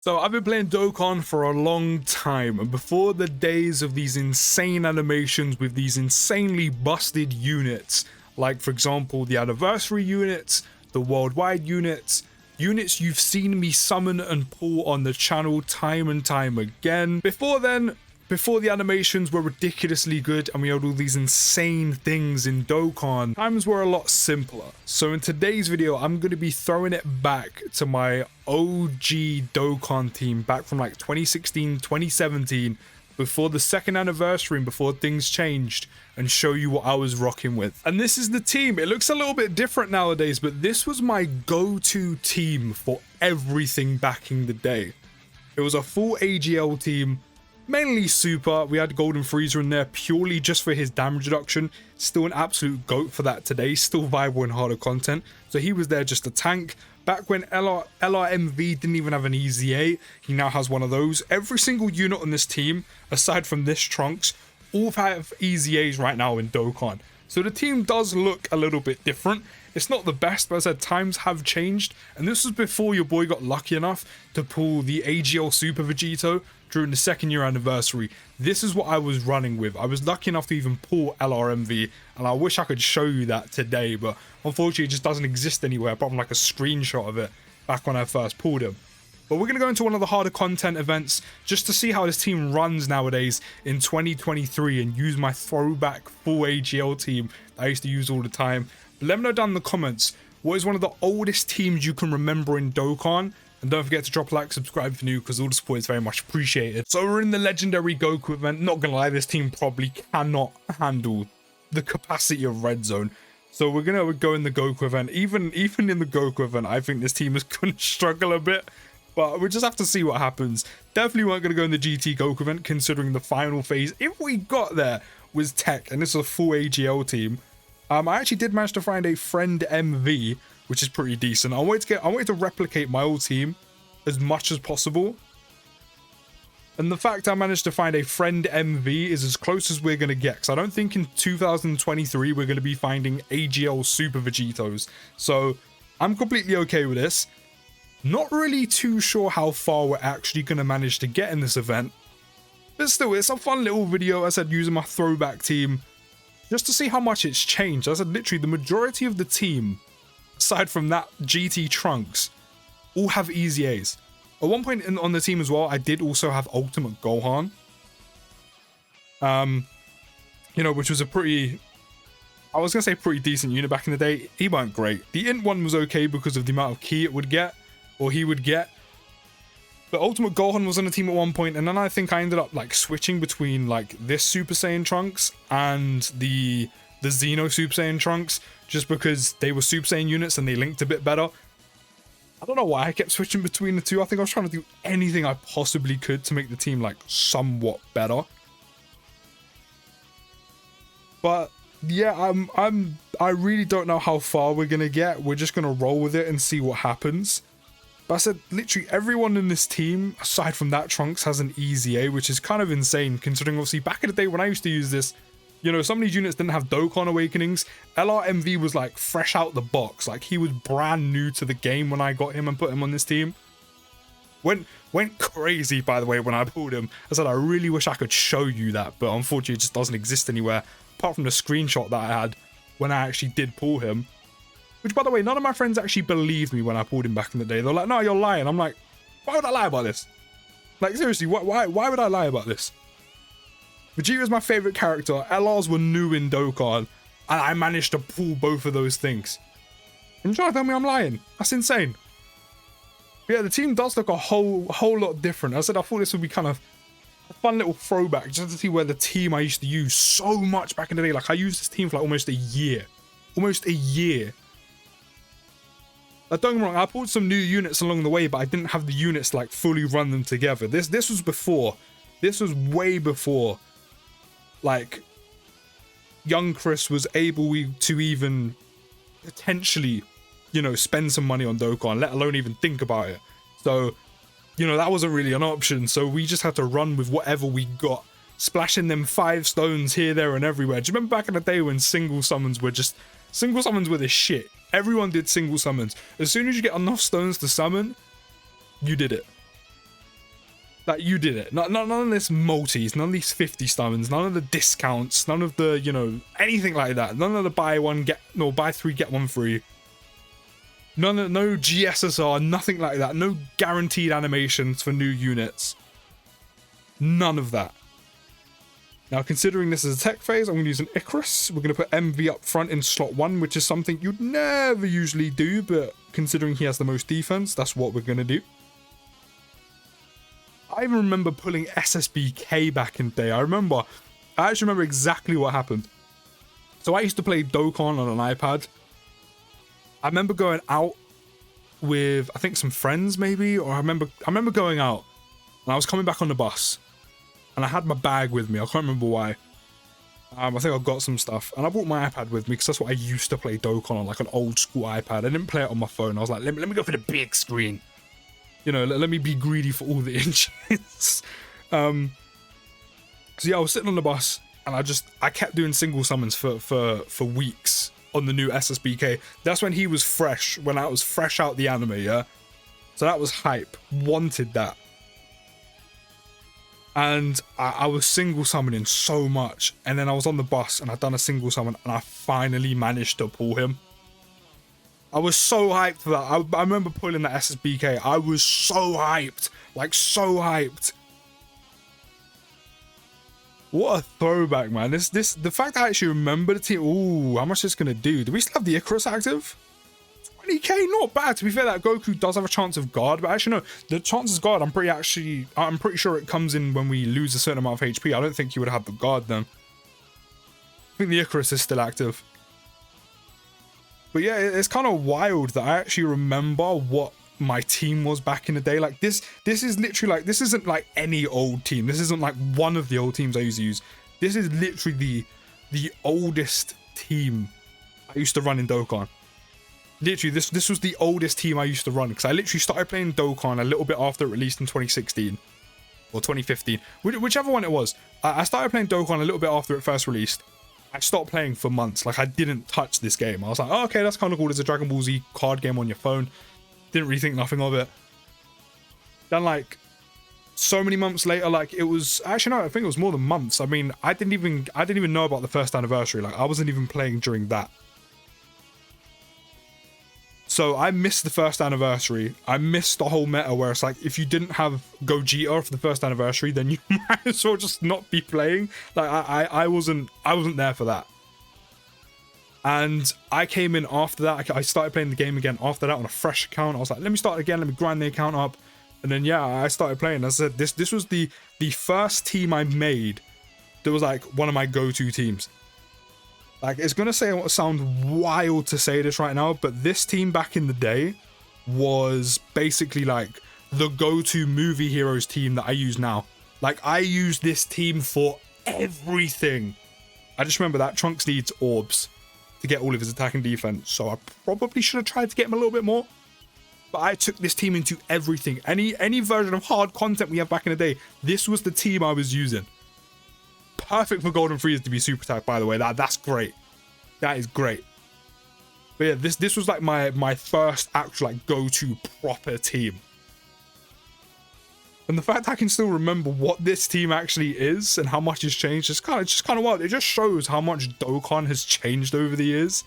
So I've been playing Dokkan for a long time, and before the days of these insane animations with these insanely busted units, like for example the anniversary units, the worldwide units you've seen me summon and pull on the channel time and time again. Before the animations were ridiculously good and we had all these insane things in Dokkan, times were a lot simpler. So in today's video, I'm going to be throwing it back to my OG Dokkan team back from like 2016, 2017, before the second anniversary and before things changed, and show you what I was rocking with. And this is the team. It looks a little bit different nowadays, but this was my go-to team for everything back in the day. It was a full AGL team. Mainly super. We had Golden Freezer in there purely just for his damage reduction. Still an absolute goat for that today. Still viable in harder content. So he was there just a tank. Back when LRMV didn't even have an EZA, he now has one of those. Every single unit on this team, aside from this Trunks, all have EZAs right now in Dokkan. So the team does look a little bit different. It's not the best, but as I said, times have changed. And this was before your boy got lucky enough to pull the AGL Super Vegito during the second year anniversary. This is what I was running with. I was lucky enough to even pull LRMV, and I wish I could show you that today, but unfortunately it just doesn't exist anywhere apart from like a screenshot of it back when I first pulled him. But we're going to go into one of the harder content events just to see how this team runs nowadays in 2023 and use my throwback full AGL team that I used to use all the time. But let me know down in the comments, what is one of the oldest teams you can remember in Dokkan? And don't forget to drop a like, subscribe if you're new, because all the support is very much appreciated. So we're in the legendary Goku event. Not gonna lie, this team probably cannot handle the capacity of Red Zone. So we're gonna go in the Goku event. Even in the Goku event, I think this team is gonna struggle a bit. But we just have to see what happens. Definitely weren't gonna go in the GT Goku event, considering the final phase, if we got there, was Tech, and this is a full AGL team. I actually did manage to find a friend MV, which is pretty decent. I wanted to replicate my old team as much as possible. And the fact I managed to find a friend MV is as close as we're going to get. Because I don't think in 2023 we're going to be finding AGL Super Vegetos. So I'm completely okay with this. Not really too sure how far we're actually going to manage to get in this event. But still, it's a fun little video, as I said, using my throwback team. Just to see how much it's changed. As I said, literally the majority of the team, aside from that GT Trunks, all have EZAs. At one point on the team as well, I did also have Ultimate Gohan. You know, which was a pretty, I was going to say pretty decent unit back in the day. He weren't great. The Int one was okay because of the amount of key it would get, or he would get. But Ultimate Gohan was on the team at one point, and then I think I ended up like switching between like this Super Saiyan Trunks and the Xeno Super Saiyan Trunks, just because they were Super Saiyan units and they linked a bit better. I don't know why I kept switching between the two. I think I was trying to do anything I possibly could to make the team like somewhat better. But yeah, I really don't know how far we're gonna get. We're just gonna roll with it and see what happens. But I said, literally everyone in this team, aside from that Trunks, has an EZA, which is kind of insane, considering obviously back in the day when I used to use this, you know, some of these units didn't have Dokkan Awakenings. LRMV was like fresh out the box. Like he was brand new to the game when I got him and put him on this team. Went crazy, by the way, when I pulled him. I said, I really wish I could show you that, but unfortunately it just doesn't exist anywhere, apart from the screenshot that I had when I actually did pull him. Which, by the way, none of my friends actually believed me when I pulled him back in the day. They're like, no, you're lying. I'm like, why would I lie about this? Like, seriously, why would I lie about this? Vegeta is my favorite character. LRs were new in Dokkan, and I managed to pull both of those things. And you're trying to tell me I'm lying? That's insane. But yeah, the team does look a whole lot different. As I said, I thought this would be kind of a fun little throwback, just to see where the team I used to use so much back in the day. Like, I used this team for like almost a year. Almost a year. Don't get me wrong, I pulled some new units along the way, but I didn't have the units to like fully run them together. This was before. This was way before, like, young Chris was able to even potentially, you know, spend some money on Dokkan, let alone even think about it. So, you know, that wasn't really an option. So we just had to run with whatever we got, splashing them 5 stones here, there, and everywhere. Do you remember back in the day when single summons were the shit? Everyone did single summons. As soon as you get enough stones to summon, you did it. Like, you did it. None of this multis, none of these 50 summons, none of the discounts, none of the, you know, anything like that. None of the buy 3 get 1 free. No GSSR, nothing like that. No guaranteed animations for new units. None of that. Now, considering this is a tech phase, I'm going to use an Icarus. We're going to put MV up front in slot 1, which is something you'd never usually do, but considering he has the most defense, that's what we're going to do. I even remember pulling SSBK back in the day. I actually remember exactly what happened. So I used to play Dokkan on an iPad. I remember going out with, I think, some friends maybe, or I remember going out and I was coming back on the bus and I had my bag with me. I can't remember why. I think I got some stuff and I brought my iPad with me because that's what I used to play Dokkan on, like an old school iPad. I didn't play it on my phone. I was like, let me go for the big screen. You know, let me be greedy for all the inches. So yeah, I was sitting on the bus and I kept doing single summons for weeks on the new SSBK. That's when he was fresh, when I was fresh out the anime, yeah? So that was hype. Wanted that. And I was single summoning so much. And then I was on the bus and I'd done a single summon and I finally managed to pull him. I was so hyped for that. I remember pulling that SSBK. I was so hyped. Like, so hyped. What a throwback, man. The fact that I actually remember the team. Ooh, how much is this gonna do? Do we still have the Icarus active? 20k, not bad. To be fair, that Goku does have a chance of guard, but actually no, the chances of guard, I'm pretty sure it comes in when we lose a certain amount of HP. I don't think you would have the guard then. I think the Icarus is still active. But yeah, it's kind of wild that I actually remember what my team was back in the day. Like, this is literally like, this isn't like any old team. This isn't like one of the old teams I used to use. This is literally the oldest team I used to run in Dokkan. Literally, this was the oldest team I used to run, because I literally started playing Dokkan a little bit after it released in 2016 or 2015, whichever one it was. I started playing Dokkan a little bit after it first released. I stopped playing for months. Like, I didn't touch this game. I was like, oh, okay, that's kind of cool. It's a Dragon Ball Z card game on your phone. Didn't really think nothing of it. Then, like, so many months later, like, it was actually, no, I think it was more than months. I mean, I didn't even know about the first anniversary. Like, I wasn't even playing during that. So I missed the first anniversary. I missed the whole meta where it's like, if you didn't have Gogeta for the first anniversary, then you might as well just not be playing. Like, I wasn't there for that. And I came in after that. I started playing the game again after that on a fresh account. I was like, let me start again. Let me grind the account up. And then, yeah, I started playing. As I said, this was the first team I made that was like one of my go-to teams. Like, it's going to sound wild to say this right now, but this team back in the day was basically like the go-to movie heroes team that I use now. Like, I use this team for everything. I just remember that Trunks needs orbs to get all of his attack and defense, so I probably should have tried to get him a little bit more. But I took this team into everything. Any version of hard content we have back in the day, this was the team I was using. Perfect for Golden Freeze to be super attack, by the way. That's great. That is great. But yeah, this was like my first actual like go-to proper team. And the fact I can still remember what this team actually is and how much has changed is kind of wild. It just shows how much Dokkan has changed over the years.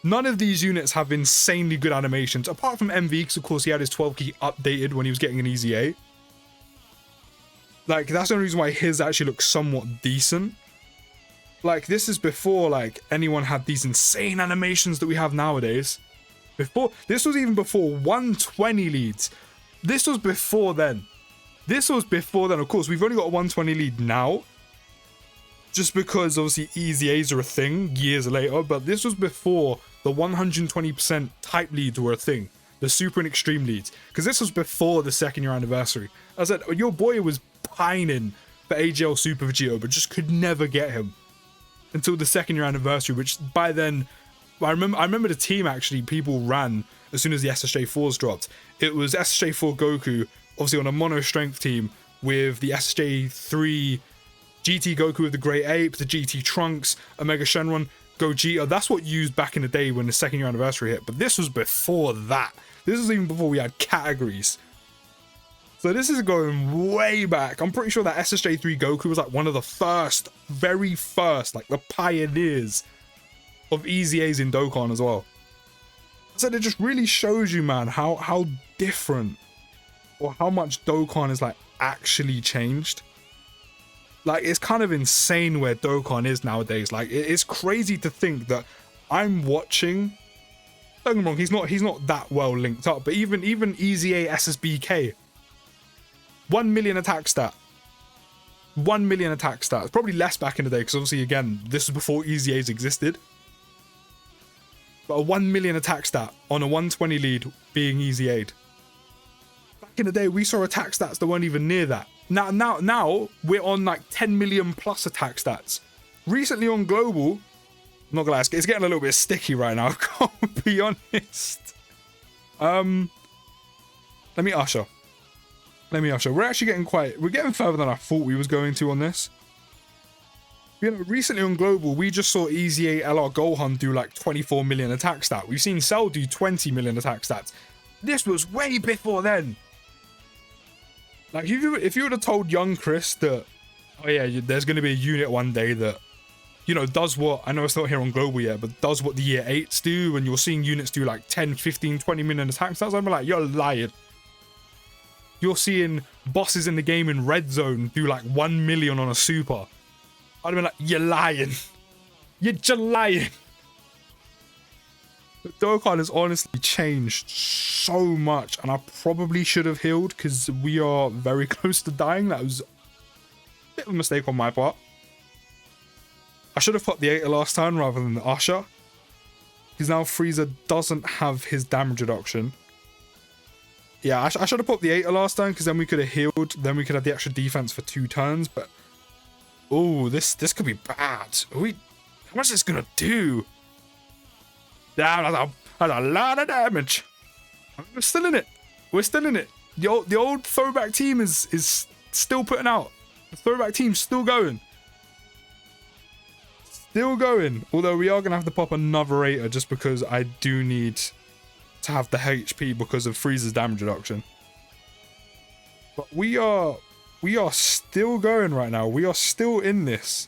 None of these units have insanely good animations, apart from MV, because of course he had his 12 key updated when he was getting an easy A. Like, that's the only reason why his actually looks somewhat decent. Like, this is before, like, anyone had these insane animations that we have nowadays. This was even before 120 leads. This was before then. Of course, we've only got a 120 lead now. Just because, obviously, easy A's are a thing years later. But this was before the 120% type leads were a thing. The super and extreme leads. Because this was before the 2nd year anniversary. I said, your boy was pining for AGL Super Vegito, but just could never get him until the 2nd year anniversary, which by then, I remember the team actually people ran as soon as the SSJ4s dropped. It was SSJ4 Goku, obviously on a mono strength team, with the SSJ3 GT Goku with the Great Ape, the GT Trunks, Omega Shenron, Gogeta. That's what used back in the day when the 2nd year anniversary hit. But this was before that. This was even before we had categories. So this is going way back. I'm pretty sure that SSJ3 Goku was like one of the first, very first, like the pioneers of Easy A's in Dokkan as well. So it just really shows you, man, how different or how much Dokkan is like actually changed. Like, it's kind of insane where Dokkan is nowadays. Like, it's crazy to think that I'm watching. Don't get me wrong, he's not that well linked up, but even Easy A SSBK, 1 million attack stat. 1 million attack stat. It's probably less back in the day because obviously, again, this is before Easy A's existed. But a 1 million attack stat on a 120 lead being Easy A'd. Back in the day, we saw attack stats that weren't even near that. Now we're on like 10 million plus attack stats. Recently on global, I'm not gonna lie, it's getting a little bit sticky right now. I can't be honest. Let me usher. We're actually we're getting further than I thought we was going to on this. You know, recently on global, we just saw Easy A LR Gohan do like 24 million attack stat. We've seen Cell do 20 million attack stats. This was way before then. Like, if you would have told young Chris that, oh yeah, there's going to be a unit one day that, you know, does what, I know it's not here on global yet, but does what the year 8s do, and you're seeing units do like 10, 15, 20 million attack stats, I'd be like, you're lying. You're seeing bosses in the game in red zone do like 1 million on a super. I'd be like, you're lying. You're just lying. But Dokkan has honestly changed so much, and I probably should have healed because we are very close to dying. That was a bit of a mistake on my part. I should have put the Aether last turn rather than the Usher, because now Frieza doesn't have his damage reduction. Yeah, I should have put the Aether last turn because then we could have healed. Then we could have the extra defense for 2 turns. But oh, this could be bad. How much is this gonna do? Damn, that's a lot of damage. We're still in it. The old Throwback team is still putting out. The Throwback team's still going. Although we are gonna have to pop another Aether just because I do need to have the HP because of Frieza's damage reduction. But we are still going right now. We are still in this.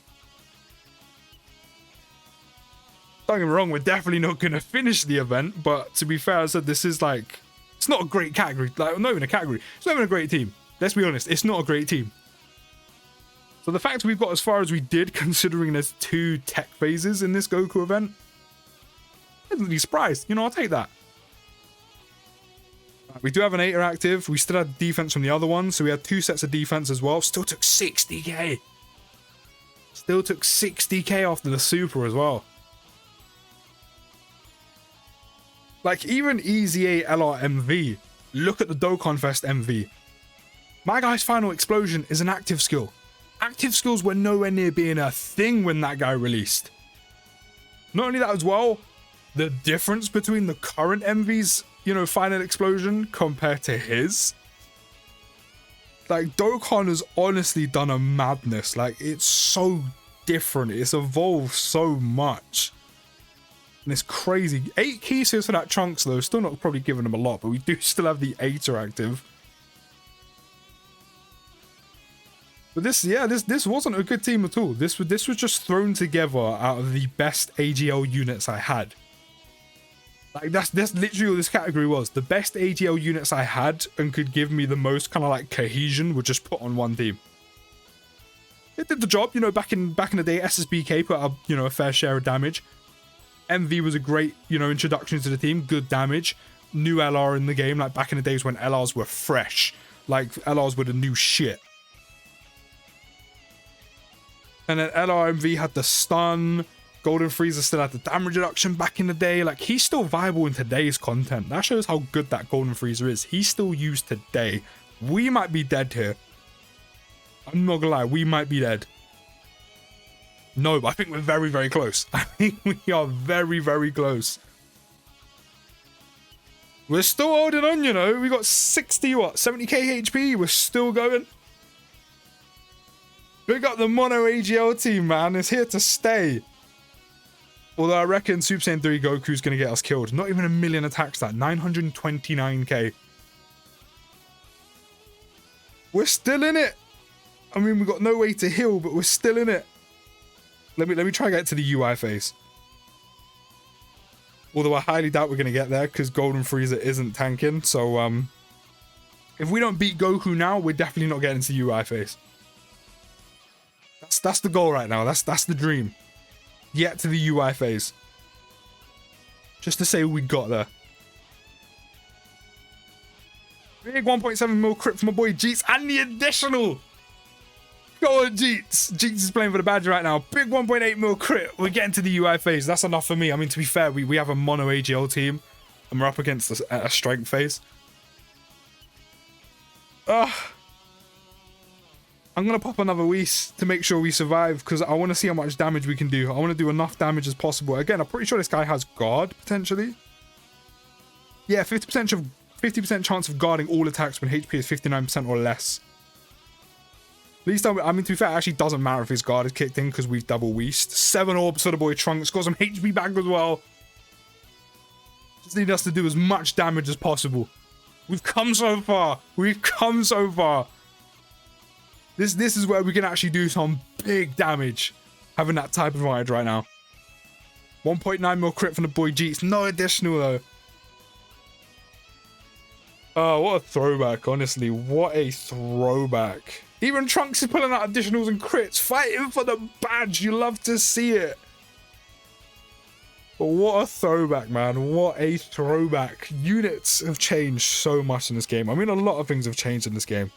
Don't get me wrong, we're definitely not going to finish the event, but to be fair, I said this is like, it's not a great category. Like, not even a category. It's not even a great team. Let's be honest, it's not a great team. So the fact we've got as far as we did, considering there's 2 tech phases in this Goku event, I'm pleasantly surprised. You know, I'll take that. We do have an Aether active. We still had defense from the other one, so we had 2 sets of defense as well. Still took 60k. Still took 60k after the super as well. Like, even Easy A LR MV. Look at the Dokkan Fest MV. My guy's final explosion is an active skill. Active skills were nowhere near being a thing when that guy released. Not only that as well, the difference between the current MV's, you know, final explosion compared to his. Like, Dokkan has honestly done a madness. Like, it's so different. It's evolved so much. And it's crazy. 8 key seals for that Trunks, though. Still not probably giving him a lot, but we do still have the Aether active. But this wasn't a good team at all. This was just thrown together out of the best AGL units I had. Like, that's literally what this category was. The best AGL units I had and could give me the most kind of like cohesion were just put on one team. It did the job, you know, back in the day. SSBK put up, you know, a fair share of damage. MV was a great, you know, introduction to the team. Good damage. New LR in the game, like back in the days when LRs were fresh. Like, LRs were the new shit. And then LR MV had the stun. Golden Frieza still had the damage reduction back in the day. Like, he's still viable in today's content. That shows how good that Golden Frieza is. He's still used today. We might be dead here. I'm not gonna lie, we might be dead. No, but I think we're very, very close. I think we are very, very close. We're still holding on, you know. We got 70k HP. We're still going. Big up the Mono AGL team, man. It's here to stay. Although I reckon Super Saiyan 3 Goku's going to get us killed. Not even a million attack stat. 929k. We're still in it. I mean, we've got no way to heal, but we're still in it. Let me try and get to the UI phase. Although I highly doubt we're going to get there because Golden Frieza isn't tanking. So, if we don't beat Goku now, we're definitely not getting to the UI phase. That's the goal right now. That's the dream. Get to the UI phase. Just to say we got there. Big 1.7 mil crit from my boy Jeets and the additional. Go on, Jeets. Jeets is playing for the badge right now. Big 1.8 mil crit. We're getting to the UI phase. That's enough for me. I mean, to be fair, we have a mono AGL team and we're up against a strength phase. I'm going to pop another Whis to make sure we survive because I want to see how much damage we can do. I want to do enough damage as possible. Again, I'm pretty sure this guy has guard, potentially. Yeah, 50% chance of guarding all attacks when HP is 59% or less. Please tell me, I mean, to be fair, it actually doesn't matter if his guard is kicked in because we've double Whist. 7 orbs for the boy Trunks. Got some HP back as well. Just need us to do as much damage as possible. We've come so far. We've come so far. This is where we can actually do some big damage. Having that type of advantage right now. 1.9 mil crit from the boy Jeets. No additional though. Oh, what a throwback, honestly. What a throwback. Even Trunks is pulling out additionals and crits. Fighting for the badge. You love to see it. But what a throwback, man. What a throwback. Units have changed so much in this game. I mean, a lot of things have changed in this game.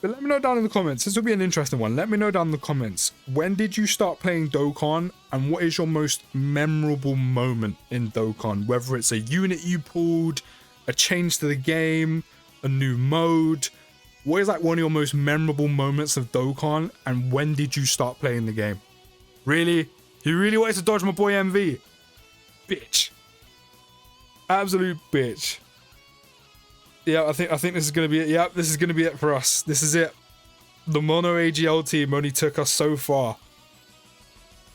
But let me know down in the comments. This will be an interesting one. Let me know down in the comments. When did you start playing Dokkan? And what is your most memorable moment in Dokkan? Whether it's a unit you pulled, a change to the game, a new mode. What is like one of your most memorable moments of Dokkan? And when did you start playing the game? Really? You really wanted to dodge my boy MV? Bitch. Absolute bitch. Yeah, I think this is gonna be it. Yeah, this is gonna be it for us. This is it. The mono AGL team only took us so far.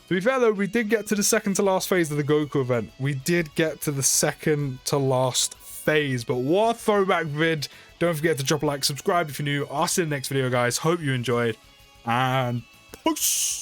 To be fair though, we did get to the second to last phase of the Goku event. We did get to the second to last phase, but what a throwback vid. Don't forget to drop a like, subscribe if you're new. I'll see you in the next video, guys. Hope you enjoyed, and peace.